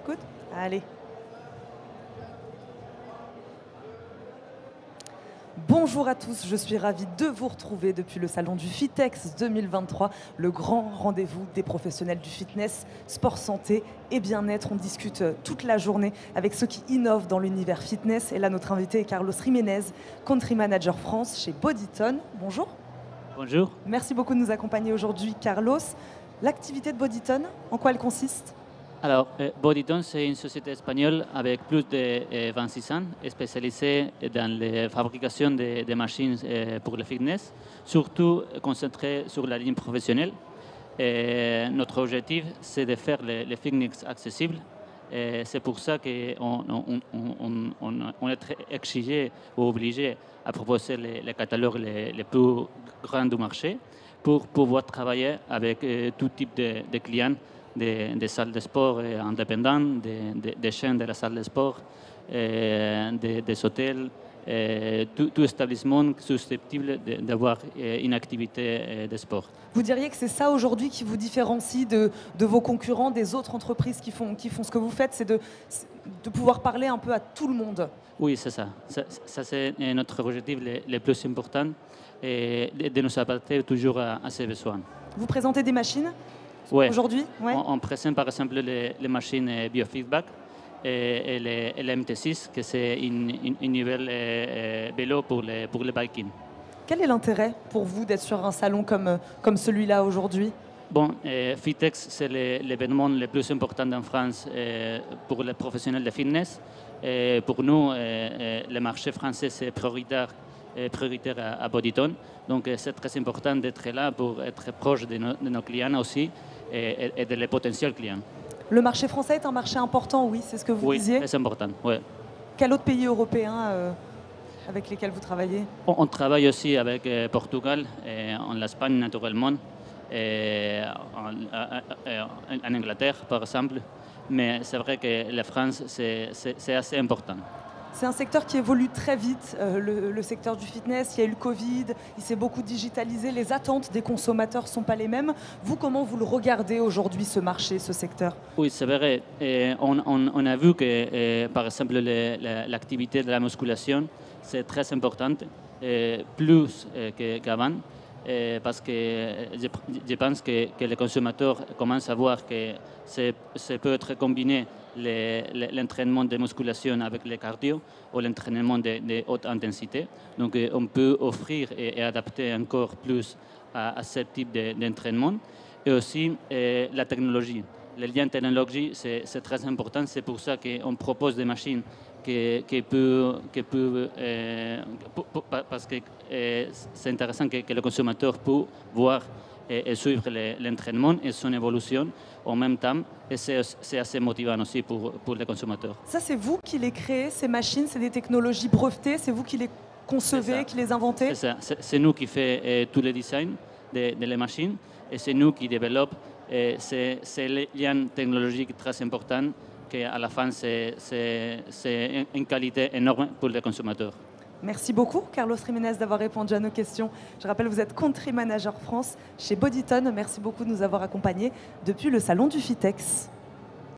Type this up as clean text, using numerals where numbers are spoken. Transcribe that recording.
Good. Allez. Bonjour à tous, je suis ravie de vous retrouver depuis le salon du Fitex 2023, le grand rendez-vous des professionnels du fitness, sport santé et bien-être. On discute toute la journée avec ceux qui innovent dans l'univers fitness. Et là, notre invité est Carlos Jiménez, Country Manager France chez Bodyton. Bonjour. Bonjour. Merci beaucoup de nous accompagner aujourd'hui, Carlos. L'activité de Bodyton, en quoi elle consiste ? Alors, Bodyton, c'est une société espagnole avec plus de 26 ans, spécialisée dans la fabrication de machines pour le fitness, surtout concentrée sur la ligne professionnelle. Et notre objectif, c'est de faire le fitness accessible. C'est pour ça qu'on est très exigé ou obligé à proposer les catalogues les plus grands du marché pour pouvoir travailler avec tout type de clients, des salles de sport indépendantes, des chaînes de la salle de sport, des hôtels, tout établissement susceptible d'avoir une activité de sport. Vous diriez que c'est ça aujourd'hui qui vous différencie de vos concurrents, des autres entreprises qui font ce que vous faites, c'est de pouvoir parler un peu à tout le monde. Oui, c'est ça. Ça c'est notre objectif le plus important, et de nous adapter toujours à ses besoins. Vous présentez des machines aujourd'hui ? Ouais. On présente par exemple les machines biofeedback et le MT6, que c'est une nouvelle vélo pour le biking. Quel est l'intérêt pour vous d'être sur un salon comme celui-là aujourd'hui ? Bon, Fitex, c'est l'événement le plus important en France pour les professionnels de fitness. Et pour nous, le marché français, c'est prioritaire à Bodyton. Donc, c'est très important d'être là pour être proche de nos clients aussi et de les potentiels clients. Le marché français est un marché important, oui, c'est ce que vous disiez ? Oui, c'est important, oui. Quel autre pays européen avec lesquels vous travaillez ? On travaille aussi avec Portugal, en l'Espagne naturellement, en Angleterre par exemple. Mais c'est vrai que la France, c'est assez important. C'est un secteur qui évolue très vite, le secteur du fitness. Il y a eu le Covid, il s'est beaucoup digitalisé, les attentes des consommateurs ne sont pas les mêmes. Vous, comment vous le regardez aujourd'hui, ce marché, ce secteur ? Oui, c'est vrai. On a vu que, par exemple, l'activité de la musculation, c'est très importante, plus qu'avant. Parce que je pense que les consommateurs commencent à voir que ça peut être combiné l'entraînement de musculation avec le cardio ou l'entraînement de haute intensité. Donc on peut offrir et adapter encore plus à ce type d'entraînement. Et aussi la technologie. Le lien technologie, c'est très important. C'est pour ça qu'on propose des machines parce que c'est intéressant que le consommateur peut voir et suivre l'entraînement et son évolution en même temps. Et c'est assez motivant aussi pour les consommateurs. Ça, c'est vous qui les créez, ces machines, c'est des technologies brevetées, c'est vous qui les concevez, qui les inventez ? C'est ça, c'est nous qui faisons tous les designs de les machines et c'est nous qui développons. C'est le lien technologique très important qu'à la fin, c'est une qualité énorme pour les consommateurs. Merci beaucoup, Carlos Jiménez, d'avoir répondu à nos questions. Je rappelle, vous êtes Country Manager France chez Bodyton. Merci beaucoup de nous avoir accompagnés depuis le salon du Fitex.